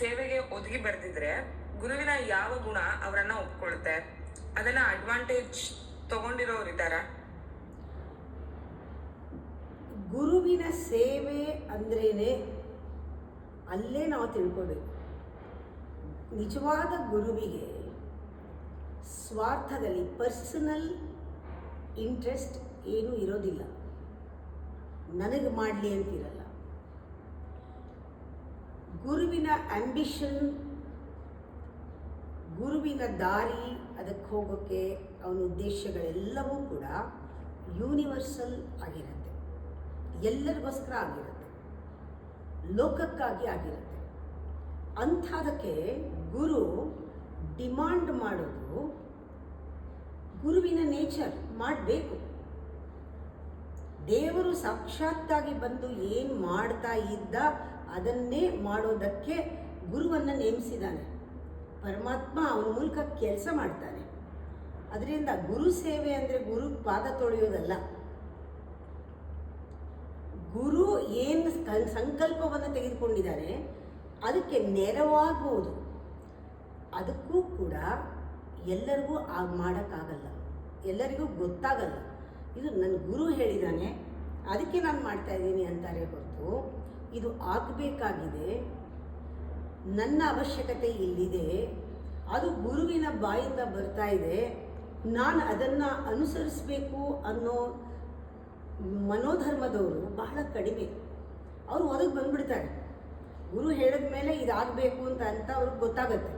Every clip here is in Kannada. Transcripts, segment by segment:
ಸೇವೆಗೆ ಒದಗಿ ಬರ್ದಿದ್ರೆ ಗುರುವಿನ ಯಾವ ಗುಣ ಅವರನ್ನ ಒಪ್ಕೊಳುತ್ತೆ? ಅದನ್ನ ಅಡ್ವಾಂಟೇಜ್ ತಗೊಂಡಿರೋರು ಇದ್ದಾರ? ಗುರುವಿನ ಸೇವೆ ಅಂದ್ರೇನೆ ಅಲ್ಲೇ ನಾವು ತಿಳ್ಕೋಬೇಕು. ನಿಜವಾದ ಗುರುವಿಗೆ ಸ್ವಾರ್ಥದಲ್ಲಿ ಪರ್ಸನಲ್ ಇಂಟ್ರೆಸ್ಟ್ ಏನೂ ಇರೋದಿಲ್ಲ. ನನಗೆ ಮಾಡಲಿ ಅಂತಿರಲ್ಲ. ಗುರುವಿನ ಆಂಬಿಷನ್, ಗುರುವಿನ ದಾರಿ, ಅದಕ್ಕೆ ಹೋಗೋಕ್ಕೆ ಅವನ ಉದ್ದೇಶಗಳೆಲ್ಲವೂ ಕೂಡ ಯೂನಿವರ್ಸಲ್ ಆಗಿರುತ್ತೆ, ಎಲ್ಲರಿಗೋಸ್ಕರ ಆಗಿರುತ್ತೆ, ಲೋಕಕ್ಕಾಗಿ ಆಗಿರುತ್ತೆ. ಅಂಥದಕ್ಕೆ ಗುರು ಡಿಮಾಂಡ್ ಮಾಡೋದು ಗುರುವಿನ ನೇಚರ್, ಮಾಡಬೇಕು. ದೇವರು ಸಾಕ್ಷಾತ್ತಾಗಿ ಬಂದು ಏನು ಮಾಡ್ತಾ ಇದ್ದ ಅದನ್ನೇ ಮಾಡೋದಕ್ಕೆ ಗುರುವನ್ನು ನೇಮಿಸಿದ್ದಾನೆ. ಪರಮಾತ್ಮ ಅವನ ಮೂಲಕ ಕೆಲಸ ಮಾಡ್ತಾನೆ. ಅದರಿಂದ ಗುರು ಸೇವೆ ಅಂದರೆ ಗುರು ಪಾದ ತೊಳೆಯೋದಲ್ಲ. ಗುರು ಏನು ಸಂಕಲ್ಪವನ್ನು ತೆಗೆದುಕೊಂಡಿದ್ದಾನೆ ಅದಕ್ಕೆ ನೆರವಾಗುವುದು. ಅದಕ್ಕೂ ಕೂಡ ಎಲ್ಲರಿಗೂ ಮಾಡೋಕ್ಕಾಗಲ್ಲ, ಎಲ್ಲರಿಗೂ ಗೊತ್ತಾಗಲ್ಲ. ಇದು ನನ್ನ ಗುರು ಹೇಳಿದ್ದಾನೆ ಅದಕ್ಕೆ ನಾನು ಮಾಡ್ತಾ ಇದ್ದೀನಿ ಅಂತಾರೆ ಹೊರತು ಇದು ಆಗಬೇಕಾಗಿದೆ, ನನ್ನ ಅವಶ್ಯಕತೆ ಇಲ್ಲಿದೆ, ಅದು ಗುರುವಿನ ಬಾಯಿಂದ ಬರ್ತಾ ಇದೆ, ನಾನು ಅದನ್ನು ಅನುಸರಿಸಬೇಕು ಅನ್ನೋ ಮನೋಧರ್ಮದವರು ಬಹಳ ಕಡಿಮೆ. ಅವರು ಒದಗಿ ಬಂದ್ಬಿಡ್ತಾರೆ. ಗುರು ಹೇಳಿದ ಮೇಲೆ ಇದಾಗಬೇಕು ಅಂತ ಅವ್ರಿಗೆ ಗೊತ್ತಾಗುತ್ತೆ.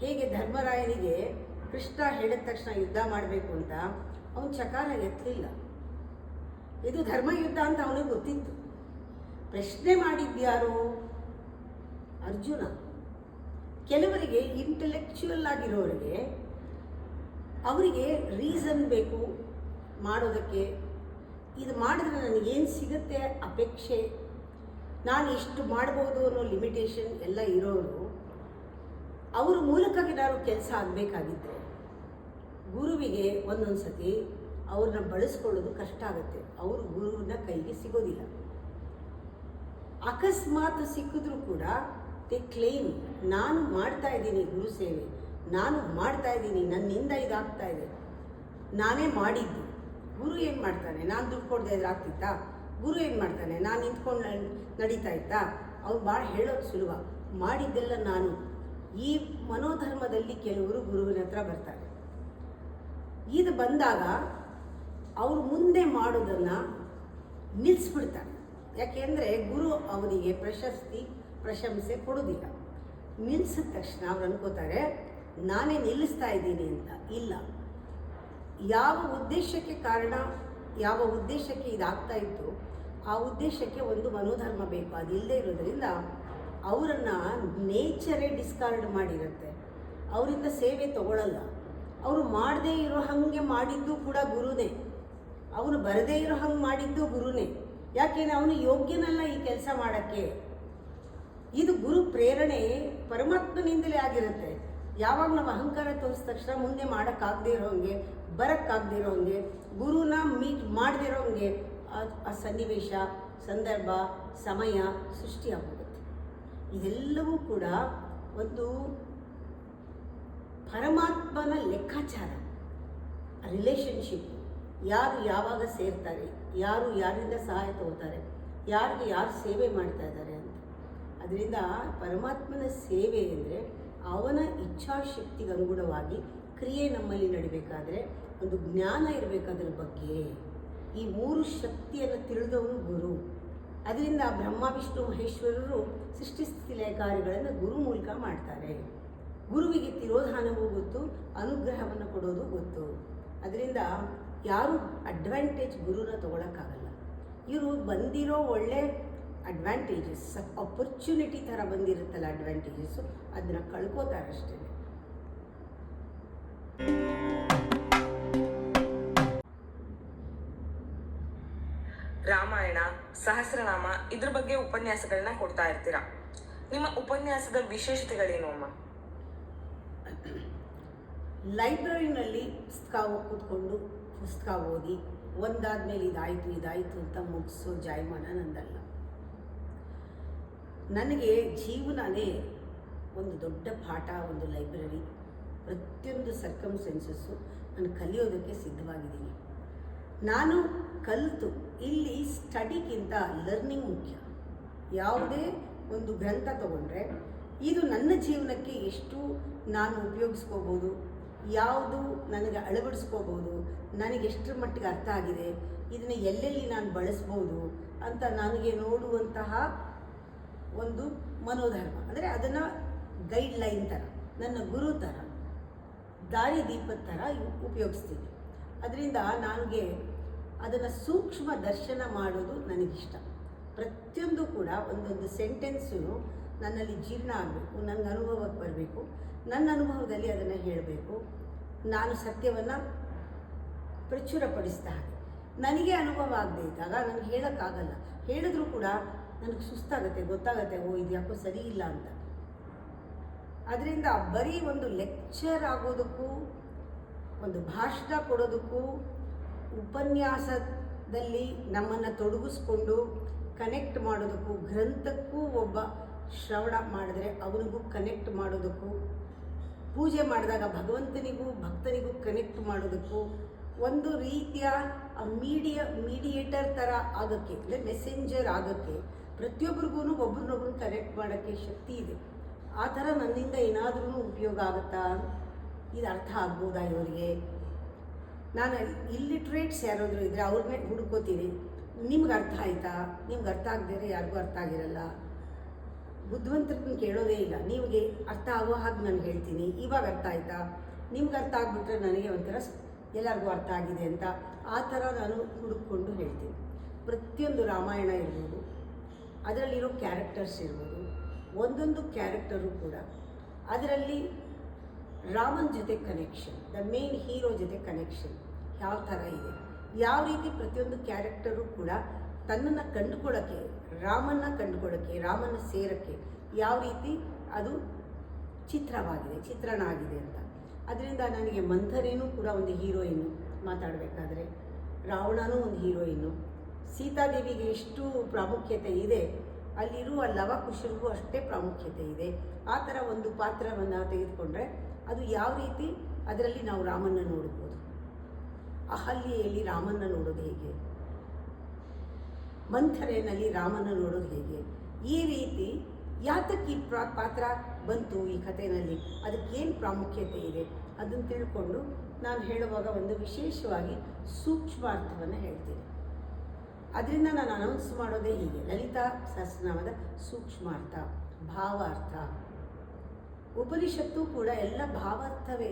ಹೇಗೆ ಧರ್ಮರಾಯನಿಗೆ ಕೃಷ್ಣ ಹೇಳಿದ ತಕ್ಷಣ ಯುದ್ಧ ಮಾಡಬೇಕು ಅಂತ ಅವನು ಚಕಾರ ಎತ್ತಲಿಲ್ಲ. ಇದು ಧರ್ಮಯುದ್ಧ ಅಂತ ಅವನಿಗೆ ಗೊತ್ತಿತ್ತು. ಪ್ರಶ್ನೆ ಮಾಡಿದ್ಯಾರು? ಅರ್ಜುನ. ಕೆಲವರಿಗೆ ಇಂಟೆಲೆಕ್ಚುಯಲ್ ಆಗಿರೋರಿಗೆ ಅವರಿಗೆ ರೀಸನ್ ಬೇಕು ಮಾಡೋದಕ್ಕೆ. ಇದು ಮಾಡಿದ್ರೆ ನನಗೇನು ಸಿಗುತ್ತೆ ಅಪೇಕ್ಷೆ, ನಾನು ಇಷ್ಟು ಮಾಡ್ಬೋದು ಅನ್ನೋ ಲಿಮಿಟೇಷನ್ ಎಲ್ಲ ಇರೋರು ಅವ್ರ ಮೂಲಕ ಏನಾದ್ರು ಕೆಲಸ ಆಗಬೇಕಾಗಿದ್ದರೆ ಗುರುವಿಗೆ ಒಂದೊಂದು ಸತಿ ಅವ್ರನ್ನ ಬಳಸ್ಕೊಳ್ಳೋದು ಕಷ್ಟ ಆಗುತ್ತೆ. ಅವರು ಗುರುವಿನ ಕೈಗೆ ಸಿಗೋದಿಲ್ಲ. ಅಕಸ್ಮಾತ್ ಸಿಕ್ಕಿದ್ರೂ ಕೂಡ ದೇ ಕ್ಲೇಮ್, ನಾನು ಮಾಡ್ತಾ ಇದ್ದೀನಿ ಗುರು ಸೇವೆ, ನಾನು ಮಾಡ್ತಾ ಇದ್ದೀನಿ, ನನ್ನಿಂದ ಇದಾಗ್ತಾ ಇದೆ, ನಾನೇ ಮಾಡಿದ್ದು. ಗುರು ಏನು ಮಾಡ್ತಾನೆ? ನಾನು ದುಡ್ಡು ಕೊಡದೆ ಇದ್ರೆ ಆಗ್ತಿತ್ತಾ? ಗುರು ಏನು ಮಾಡ್ತಾನೆ? ನಾನು ನಿಂತ್ಕೊಂಡು ನಡೀತಾ ಇತ್ತಾ? ಅವ್ರು ಭಾಳ ಹೇಳೋದು ಸುಲಭ, ಮಾಡಿದ್ದೆಲ್ಲ ನಾನು. ಈ ಮನೋಧರ್ಮದಲ್ಲಿ ಕೆಲವರು ಗುರುವಿನ ಹತ್ರ ಬರ್ತಾರೆ. ಇದು ಬಂದಾಗ ಅವರು ಮುಂದೆ ಮಾಡೋದನ್ನು ನಿಲ್ಲಿಸ್ಬಿಡ್ತಾರೆ. ಯಾಕೆಂದರೆ ಗುರು ಅವನಿಗೆ ಪ್ರಶಂಸೆ ಕೊಡೋದಿಲ್ಲ. ನಿಲ್ಲಿಸಿದ ತಕ್ಷಣ ಅವ್ರು ಅನ್ಕೋತಾರೆ ನಾನೇ ನಿಲ್ಲಿಸ್ತಾ ಇದ್ದೀನಿ ಅಂತ. ಇಲ್ಲ, ಯಾವ ಉದ್ದೇಶಕ್ಕೆ ಕಾರಣ, ಯಾವ ಉದ್ದೇಶಕ್ಕೆ ಇದಾಗ್ತಾ ಇತ್ತು ಆ ಉದ್ದೇಶಕ್ಕೆ ಒಂದು ಮನೋಧರ್ಮ ಬೇಕು. ಅದಿಲ್ಲದೆ ಇರೋದ್ರಿಂದ ಅವರನ್ನು ನೇಚರೇ ಡಿಸ್ಕಾರ್ಡ್ ಮಾಡಿರುತ್ತೆ. ಅವರಿಂದ ಸೇವೆ ತಗೊಳ್ಳಲ್ಲ. ಅವರು ಮಾಡದೇ ಇರೋ ಹಾಗೆ ಮಾಡಿದ್ದು ಕೂಡ ಗುರುನೇ, ಅವನು ಬರದೇ ಇರೋ ಹಂಗೆ ಮಾಡಿದ್ದು ಗುರುನೇ. ಯಾಕೆಂದರೆ ಅವನು ಯೋಗ್ಯನಲ್ಲ ಈ ಕೆಲಸ ಮಾಡೋಕ್ಕೆ. ಇದು ಗುರು ಪ್ರೇರಣೆ ಪರಮಾತ್ಮನಿಂದಲೇ ಆಗಿರುತ್ತೆ. ಯಾವಾಗ ನಾವು ಅಹಂಕಾರ ತೋರಿಸಿದ ತಕ್ಷಣ ಮುಂದೆ ಮಾಡೋಕ್ಕಾಗದೇ ಇರೋಂಗೆ, ಬರೋಕ್ಕಾಗದೇ ಇರೋಂಗೆ, ಗುರುನ ಮೀಟ್ ಮಾಡದೇ ಇರೋಂಗೆ ಆ ಸನ್ನಿವೇಶ, ಸಂದರ್ಭ, ಸಮಯ ಸೃಷ್ಟಿಯಾಗೋಗುತ್ತೆ. ಇದೆಲ್ಲವೂ ಕೂಡ ಒಂದು ಪರಮಾತ್ಮನ ಲೆಕ್ಕಾಚಾರ, ರಿಲೇಷನ್ಶಿಪ್. ಯಾರು ಯಾವಾಗ ಸೇರ್ತಾರೆ, ಯಾರು ಯಾರಿಂದ ಸಹಾಯ ತಗೋತಾರೆ, ಯಾರಿಗೆ ಯಾರು ಸೇವೆ ಮಾಡ್ತಾ ಇದ್ದಾರೆ ಅಂತ. ಅದರಿಂದ ಪರಮಾತ್ಮನ ಸೇವೆ ಅಂದರೆ ಅವನ ಇಚ್ಛಾಶಕ್ತಿಗೆ ಅನುಗುಣವಾಗಿ ಕ್ರಿಯೆ ನಮ್ಮಲ್ಲಿ ನಡಿಬೇಕಾದ್ರೆ ಒಂದು ಜ್ಞಾನ ಇರಬೇಕು ಅದರ ಬಗ್ಗೆ. ಈ ಮೂರು ಶಕ್ತಿಯನ್ನು ತಿಳಿದವನು ಗುರು. ಅದರಿಂದ ಬ್ರಹ್ಮ ವಿಷ್ಣು ಮಹೇಶ್ವರರು ಸೃಷ್ಟಿಸ್ಥಿತಿ ಲಯ ಕಾರ್ಯಗಳನ್ನು ಗುರು ಮೂಲಕ ಮಾಡ್ತಾರೆ. ಗುರುವಿಗೆ ತಿರೋಧಾನವೂ ಗೊತ್ತು, ಅನುಗ್ರಹವನ್ನು ಕೊಡೋದು ಗೊತ್ತು. ಅದರಿಂದ ಯಾರು ಅಡ್ವಾಂಟೇಜ್ ಗುರುನ ತಗೊಳಕ್ಕಾಗಲ್ಲ. ಇವರು ಬಂದಿರೋ ಒಳ್ಳೆ ಅಡ್ವಾಂಟೇಜಸ್, ಆಪರ್ಚುನಿಟಿ ಥರ ಬಂದಿರುತ್ತಲ್ಲ ಅಡ್ವಾಂಟೇಜಸ್ಸು, ಅದನ್ನ ಕಳ್ಕೋತಾರಷ್ಟೇ. ರಾಮಾಯಣ, ಸಹಸ್ರನಾಮ ಇದ್ರ ಬಗ್ಗೆ ಉಪನ್ಯಾಸಗಳನ್ನ ಕೊಡ್ತಾ ಇರ್ತೀರಾ. ನಿಮ್ಮ ಉಪನ್ಯಾಸದ ವಿಶೇಷತೆಗಳೇನು ಅಮ್ಮ? ಲೈಬ್ರರಿನಲ್ಲಿ ಪುಸ್ತಕ ಕೂತ್ಕೊಂಡು ಪುಸ್ತಕ ಓದಿ ಒಂದಾದ್ಮೇಲೆ ಇದಾಯಿತು ಅಂತ ಮುಗಿಸೋ ಜಾಯಮಾನ ನಂದಲ್ಲ. ನನಗೆ ಜೀವನನೇ ಒಂದು ದೊಡ್ಡ ಪಾಠ, ಒಂದು ಲೈಬ್ರರಿ, ಪ್ರತಿಯೊಂದು ಸರ್ಕಮ್ಸ್ಟೆನ್ಸಸ್ಸು ನಾನು ಕಲಿಯೋದಕ್ಕೆ ಸಿದ್ಧವಾಗಿದ್ದೀನಿ. ನಾನು ಕಲಿತು ಇಲ್ಲಿ ಸ್ಟಡಿಗಿಂತ ಲರ್ನಿಂಗ್ ಮುಖ್ಯ. ಯಾವುದೇ ಒಂದು ಗ್ರಂಥ ತಗೊಂಡ್ರೆ ಇದು ನನ್ನ ಜೀವನಕ್ಕೆ ಎಷ್ಟು ನಾನು ಉಪಯೋಗಿಸ್ಕೋಬೋದು, ಯಾವುದು ನನಗೆ ಅಳವಡಿಸ್ಕೋಬೋದು, ನನಗೆ ಎಷ್ಟರ ಮಟ್ಟಿಗೆ ಅರ್ಥ ಆಗಿದೆ, ಇದನ್ನು ಎಲ್ಲೆಲ್ಲಿ ನಾನು ಬಳಸ್ಬೋದು ಅಂತ ನನಗೆ ನೋಡುವಂತಹ ಒಂದು ಮನೋಧರ್ಮ. ಅಂದರೆ ಅದನ್ನು ಗೈಡ್ಲೈನ್ ಥರ, ನನ್ನ ಗುರು ಥರ, ದಾರಿದೀಪದ ಥರ ಉಪಯೋಗಿಸ್ತೀನಿ. ಅದರಿಂದ ನನಗೆ ಅದನ್ನು ಸೂಕ್ಷ್ಮ ದರ್ಶನ ಮಾಡೋದು ನನಗಿಷ್ಟ. ಪ್ರತಿಯೊಂದು ಕೂಡ ಒಂದೊಂದು ಸೆಂಟೆನ್ಸು ನನ್ನಲ್ಲಿ ಜೀರ್ಣ ಆಗಬೇಕು, ನನಗೆ ಅನುಭವಕ್ಕೆ ಬರಬೇಕು, ನನ್ನ ಅನುಭವದಲ್ಲಿ ಅದನ್ನು ಹೇಳಬೇಕು. ನಾನು ಸತ್ಯವನ್ನು ಪ್ರಚುರಪಡಿಸಿದ ಹಾಗೆ ನನಗೆ ಅನುಭವ ಆಗದೆ ಇದ್ದಾಗ ನನಗೆ ಹೇಳೋಕ್ಕಾಗಲ್ಲ. ಹೇಳಿದ್ರೂ ಕೂಡ ನನಗೆ ಸುಸ್ತಾಗುತ್ತೆ, ಗೊತ್ತಾಗುತ್ತೆ, ಓ ಇದು ಯಾಕೋ ಸರಿ ಇಲ್ಲ ಅಂತ. ಅದರಿಂದ ಬರೀ ಒಂದು ಲೆಕ್ಚರ್ ಆಗೋದಕ್ಕೂ, ಒಂದು ಭಾಷಣ ಕೊಡೋದಕ್ಕೂ, ಉಪನ್ಯಾಸದಲ್ಲಿ ನಮ್ಮನ್ನು ತೊಡಗಿಸ್ಕೊಂಡು ಕನೆಕ್ಟ್ ಮಾಡೋದಕ್ಕೂ, ಗ್ರಂಥಕ್ಕೂ ಒಬ್ಬ ಶ್ರವಣ ಮಾಡಿದ್ರೆ ಅವನಿಗೂ ಕನೆಕ್ಟ್ ಮಾಡೋದಕ್ಕೂ, ಪೂಜೆ ಮಾಡಿದಾಗ ಭಗವಂತನಿಗೂ ಭಕ್ತನಿಗೂ ಕನೆಕ್ಟ್ ಮಾಡೋದಕ್ಕೂ, ಒಂದು ರೀತಿಯ ಮೀಡಿಯೇಟರ್ ಥರ ಆಗೋಕ್ಕೆ, ಅಂದರೆ ಮೆಸೆಂಜರ್ ಆಗೋಕ್ಕೆ, ಪ್ರತಿಯೊಬ್ಬರಿಗೂ ಒಬ್ರನ್ನೊಬ್ರನ್ನ ಕನೆಕ್ಟ್ ಮಾಡೋಕ್ಕೆ ಶಕ್ತಿ ಇದೆ. ಆ ಥರ ನನ್ನಿಂದ ಏನಾದ್ರೂ ಉಪಯೋಗ ಆಗುತ್ತಾ, ಇದು ಅರ್ಥ ಆಗ್ಬೋದಾ ಇವರಿಗೆ. ನಾನು ಇಲ್ಲಿಟ್ರೇಟ್ಸ್ ಯಾರಾದರೂ ಇದ್ದರೆ ಅವ್ರನ್ನೇ ಹುಡ್ಕೋತೀನಿ, ನಿಮ್ಗೆ ಅರ್ಥ ಆಯಿತಾ, ನಿಮ್ಗೆ ಅರ್ಥ ಆಗದಿದ್ರೆ ಯಾರಿಗೂ ಅರ್ಥ ಆಗಿರಲ್ಲ. ಬುದ್ಧಿವಂತರನ್ನ ಕೇಳೋದೇ ಇಲ್ಲ, ನಿಮಗೆ ಅರ್ಥ ಆಗೋ ಹಾಗೆ ನಾನು ಹೇಳ್ತೀನಿ, ಇವಾಗ ಅರ್ಥ ಆಯಿತಾ, ನಿಮ್ಗೆ ಅರ್ಥ ಆಗಿಬಿಟ್ರೆ ನನಗೆ ಒಂಥರ ಎಲ್ಲರಿಗೂ ಅರ್ಥ ಆಗಿದೆ ಅಂತ ಆ ಥರ ನಾನು ಹುಡುಕೊಂಡು ಹೇಳ್ತೀನಿ. ಪ್ರತಿಯೊಂದು ರಾಮಾಯಣ ಇರ್ಬೋದು, ಅದರಲ್ಲಿರೋ ಕ್ಯಾರೆಕ್ಟರ್ಸ್ ಇರ್ಬೋದು, ಒಂದೊಂದು ಕ್ಯಾರೆಕ್ಟರು ಕೂಡ ಅದರಲ್ಲಿ ರಾಮನ ಜೊತೆ ಕನೆಕ್ಷನ್, ದ ಮೇನ್ ಹೀರೋ ಜೊತೆ ಕನೆಕ್ಷನ್ ಯಾವ ಥರ ಇದೆ, ಯಾವ ರೀತಿ ಪ್ರತಿಯೊಂದು ಕ್ಯಾರೆಕ್ಟರು ಕೂಡ ತನ್ನನ್ನು ಕಂಡುಕೊಳ್ಳೋಕ್ಕೆ, ರಾಮನ್ನ ಕಂಡುಕೊಳ್ಳೋಕ್ಕೆ, ರಾಮನ ಸೇರೋಕ್ಕೆ ಯಾವ ರೀತಿ ಅದು ಚಿತ್ರಣ ಆಗಿದೆ ಅಂತ. ಅದರಿಂದ ನನಗೆ ಮಂಥರೇನೂ ಕೂಡ ಒಂದು ಹೀರೋಯಿನ್ನು ಮಾತಾಡಬೇಕಾದ್ರೆ, ರಾವಣನೂ ಒಂದು ಹೀರೋಯಿನ್ನು, ಸೀತಾದೇವಿಗೆ ಎಷ್ಟು ಪ್ರಾಮುಖ್ಯತೆ ಇದೆ ಅಲ್ಲಿರುವ ಲವಕುಶರಿಗೂ ಅಷ್ಟೇ ಪ್ರಾಮುಖ್ಯತೆ ಇದೆ. ಆ ಥರ ಒಂದು ಪಾತ್ರವನ್ನು ತೆಗೆದುಕೊಂಡ್ರೆ ಅದು ಯಾವ ರೀತಿ ಅದರಲ್ಲಿ ನಾವು ರಾಮನ್ನ ನೋಡ್ಬೋದು, ಅಹಲ್ಯೆಯಲ್ಲಿ ರಾಮನ್ನ ನೋಡೋದು ಹೇಗೆ, ಮಂಥರೆಯಲ್ಲಿ ರಾಮನ ನೋಡೋದು ಹೇಗೆ, ಈ ರೀತಿ ಯಾತಕ್ಕೆ ಈ ಪಾತ್ರ ಬಂತು ಈ ಕಥೆಯಲ್ಲಿ, ಅದಕ್ಕೇನು ಪ್ರಾಮುಖ್ಯತೆ ಇದೆ ಅದನ್ನು ತಿಳ್ಕೊಂಡು ನಾನು ಹೇಳುವಾಗ ಒಂದು ವಿಶೇಷವಾಗಿ ಸೂಕ್ಷ್ಮಾರ್ಥವನ್ನು ಹೇಳ್ತೀನಿ. ಅದರಿಂದ ನಾನು ಅನೌನ್ಸ್ ಮಾಡೋದೇ ಹೀಗೆ, ಲಲಿತಾ ಸಹಸ್ರನಾಮದ ಸೂಕ್ಷ್ಮಾರ್ಥ, ಭಾವಾರ್ಥ. ಉಪನಿಷತ್ತು ಕೂಡ ಎಲ್ಲ ಭಾವಾರ್ಥವೇ,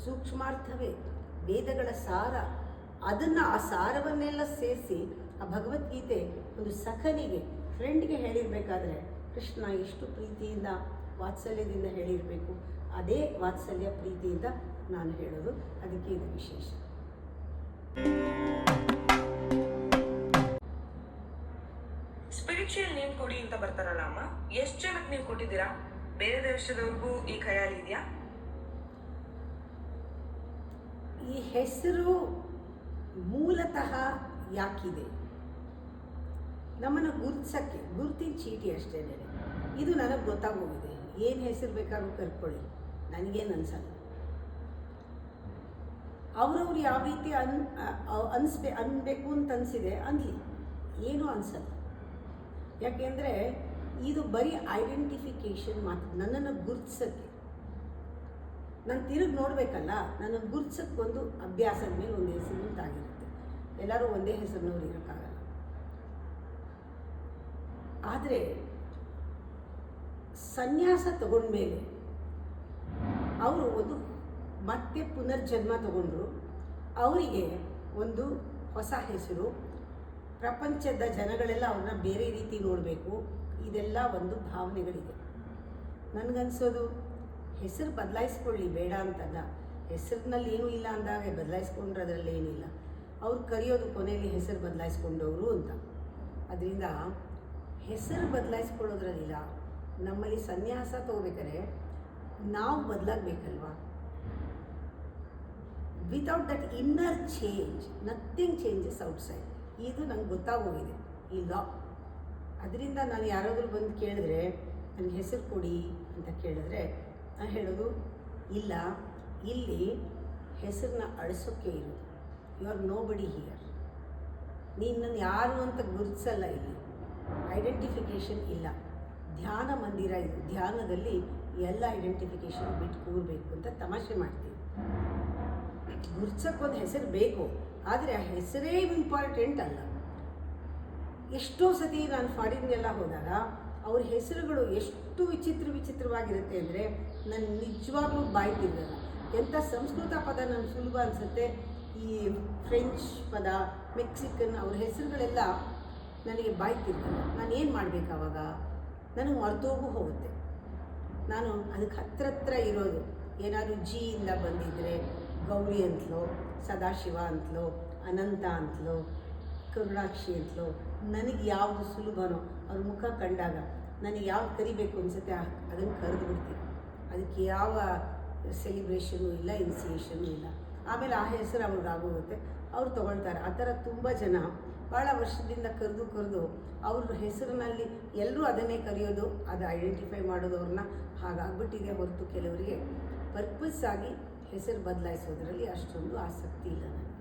ಸೂಕ್ಷ್ಮಾರ್ಥವೇ, ವೇದಗಳ ಸಾರ. ಅದನ್ನು ಆ ಸಾರವನ್ನೆಲ್ಲ ಸೇರಿಸಿ ಆ ಭಗವದ್ಗೀತೆ ಒಂದು ಸಖನಿಗೆ, ಫ್ರೆಂಡ್ಗೆ ಹೇಳಿರಬೇಕಾದ್ರೆ ಕೃಷ್ಣ ಎಷ್ಟು ಪ್ರೀತಿಯಿಂದ ವಾತ್ಸಲ್ಯದಿಂದ ಹೇಳಿರಬೇಕು, ಅದೇ ವಾತ್ಸಲ್ಯ ಪ್ರೀತಿಯಿಂದ ನಾನು ಹೇಳೋದು. ಅದಕ್ಕೆ ಇದು ವಿಶೇಷ. ಸ್ಪಿರಿಚುವಲ್ ನೇಮ್ ಕೊಡಿ ಅಂತ ಬರ್ತಾರಲ್ಲ ಅಮ್ಮ, ಎಷ್ಟು ಜನಕ್ಕೆ ನೀವು ಕೊಟ್ಟಿದ್ದೀರಾ? ಬೇರೆ ದೇಶದವ್ರಿಗೂ ಈ ಖಯಾಲಿ ಇದೆಯಾ? ಈ ಹೆಸರು ಮೂಲತಃ ಯಾಕಿದೆ, ನಮ್ಮನ್ನು ಗುರುತಿಸೋಕ್ಕೆ, ಗುರುತಿನ ಚೀಟಿ ಅಷ್ಟೇ. ಇದು ನನಗೆ ಗೊತ್ತಾಗೋಗಿದೆ. ಏನು ಹೆಸರು ಬೇಕಾದ್ರೂ ಕರ್ಕೊಳ್ಳಿ, ನನಗೇನು ಅನ್ಸಲ್ಲ. ಅವ್ರವ್ರು ಯಾವ ರೀತಿ ಅನ್ಬೇಕು ಅಂತ ಅನಿಸಿದೆ ಅನ್ಲಿ, ಏನೂ ಅನಿಸಲ್ಲ. ಯಾಕೆಂದರೆ ಇದು ಬರೀ ಐಡೆಂಟಿಫಿಕೇಷನ್ ಮಾತ್ರ, ನನ್ನನ್ನು ಗುರುತಿಸೋಕ್ಕೆ. ನಾನು ತಿರುಗಿ ನೋಡಬೇಕಲ್ಲ, ನನ್ನನ್ನು ಗುರುತಿಸೋಕ್ಕೆ ಒಂದು ಅಭ್ಯಾಸದ ಮೇಲೆ ಒಂದು ಹೆಸರು ಅಂತಾಗಿರುತ್ತೆ. ಎಲ್ಲರೂ ಒಂದೇ ಹೆಸರಿನವ್ರು ಇರೋಕ್ಕಾಗಲ್ಲ. ಆದರೆ ಸನ್ಯಾಸ ತಗೊಂಡ್ಮೇಲೆ ಅವರು ಒಂದು ಮತ್ತೆ ಪುನರ್ಜನ್ಮ ತಗೊಂಡ್ರು, ಅವರಿಗೆ ಒಂದು ಹೊಸ ಹೆಸರು, ಪ್ರಪಂಚದ ಜನಗಳೆಲ್ಲ ಅವ್ರನ್ನ ಬೇರೆ ರೀತಿ ನೋಡಬೇಕು, ಇದೆಲ್ಲ ಒಂದು ಭಾವನೆಗಳಿದೆ. ನನಗನ್ಸೋದು ಹೆಸರು ಬದಲಾಯಿಸ್ಕೊಳ್ಳಿ, ಬೇಡ ಅಂತಲ್ಲ. ಹೆಸರಿನಲ್ಲಿ ಏನೂ ಇಲ್ಲ ಅಂದಾಗ ಬದಲಾಯಿಸ್ಕೊಂಡ್ರೆ ಅದರಲ್ಲಿ ಏನಿಲ್ಲ. ಅವ್ರು ಕರೆಯೋದು ಕೊನೆಯಲ್ಲಿ ಹೆಸರು ಬದಲಾಯಿಸ್ಕೊಂಡವರು ಅಂತ. ಅದರಿಂದ ಹೆಸರು ಬದಲಾಯಿಸ್ಕೊಳ್ಳೋದ್ರಲ್ಲಿಲ್ಲ. ನಮ್ಮಲ್ಲಿ ಸನ್ಯಾಸ ತಗೋಬೇಕಾದ್ರೆ ನಾವು ಬದಲಾಗಬೇಕಲ್ವಾ. Without that inner change nothing changes outside. ಇದು ನಂಗೆ ಗೊತ್ತಾಗೋಗಿದೆ ಈ ಲಾ. ಅದರಿಂದ ನಾನು ಯಾರಾದರೂ ಬಂದು ಕೇಳಿದ್ರೆ ನನಗೆ ಹೆಸರು ಕೊಡಿ ಅಂತ ಕೇಳಿದ್ರೆ ನಾನು ಹೇಳೋದು ಇಲ್ಲ, ಇಲ್ಲಿ ಹೆಸರನ್ನ ಅಳಿಸೋಕ್ಕೆ ಇರೋದು. ಯು ಆರ್ ನೋ ಬಡಿ ಹಿಯರ್. ನೀನು ಯಾರು ಅಂತ ಗುರುತಿಸಲ್ಲ, ಇಲ್ಲಿ ಐಡೆಂಟಿಫಿಕೇಷನ್ ಇಲ್ಲ. ಧ್ಯಾನ ಮಂದಿರ ಇದು, ಧ್ಯಾನದಲ್ಲಿ ಎಲ್ಲ ಐಡೆಂಟಿಫಿಕೇಷನ್ ಬಿಟ್ಟು ಕೂರಬೇಕು ಅಂತ ತಮಾಷೆ ಮಾಡ್ತೀವಿ. ಗುರ್ಸಕ್ಕೊಂದು ಹೆಸರು ಬೇಕು, ಆದರೆ ಆ ಹೆಸರೇ ಇಂಪಾರ್ಟೆಂಟ್ ಅಲ್ಲ. ಎಷ್ಟೋ ಸತಿ ನಾನು ಫಾರಿನ್ಗೆಲ್ಲ ಹೋದಾಗ ಅವ್ರ ಹೆಸರುಗಳು ಎಷ್ಟು ವಿಚಿತ್ರವಾಗಿರುತ್ತೆ ಅಂದರೆ ನಾನು ನಿಜವಾಗ್ಲೂ ಬಾಯಿ ತಿನ್ನಲ್ಲ. ಎಂಥ ಸಂಸ್ಕೃತ ಪದ ನನಗೆ ಸುಲಭ ಅನಿಸುತ್ತೆ, ಈ ಫ್ರೆಂಚ್ ಪದ, ಮೆಕ್ಸಿಕನ್, ಅವ್ರ ಹೆಸರುಗಳೆಲ್ಲ ನನಗೆ ಬಾಯಿ ತಿನ್ನಲ್ಲ. ನಾನು ಏನು ಮಾಡಬೇಕು ಆವಾಗ? ನನಗೆ ಮರ್ತೋಗೂ ಹೋಗುತ್ತೆ. ನಾನು ಅದಕ್ಕೆ ಹತ್ರ ಇರೋದು ಏನಾದರೂ ಜಿಯಿಂದ ಬಂದಿದ್ದರೆ ಗೌರಿ ಅಂತಲೋ, ಸದಾಶಿವ ಅಂತಲೋ, ಅನಂತ ಅಂತಲೋ, ಕರುಣಾಕ್ಷಿ ಅಂತಲೋ, ನನಗೆ ಯಾವುದು ಸುಲಭನೋ ಅವ್ರ ಮುಖ ಕಂಡಾಗ ನನಗೆ ಯಾವ್ದು ಕರಿಬೇಕು ಅನಿಸುತ್ತೆ ಅದನ್ನು ಕರೆದು ಬಿಡ್ತೀನಿ. ಅದಕ್ಕೆ ಯಾವ ಸೆಲಿಬ್ರೇಷನು ಇಲ್ಲ, ಇನಿಸಿಯೇಷನು ಇಲ್ಲ. ಆಮೇಲೆ ಆ ಹೆಸರು ಅವ್ರಿಗೆ ಆಗೋಗುತ್ತೆ, ಅವ್ರು ತೊಗೊಳ್ತಾರೆ. ಆ ಥರ ತುಂಬ ಜನ ಭಾಳ ವರ್ಷದಿಂದ ಕರೆದು ಅವ್ರ ಹೆಸರಿನಲ್ಲಿ ಎಲ್ಲರೂ ಅದನ್ನೇ ಕರೆಯೋದು, ಅದು ಐಡೆಂಟಿಫೈ ಮಾಡೋದು ಅವ್ರನ್ನ. ಹಾಗಾಗ್ಬಿಟ್ಟಿದೆ ಹೊರತು ಕೆಲವರಿಗೆ ಪರ್ಪಸ್ ಆಗಿ ಹೆಸರು ಬದಲಾಯಿಸೋದ್ರಲ್ಲಿ ಅಷ್ಟೊಂದು ಆಸಕ್ತಿ ಇಲ್ಲ ನನಗೆ.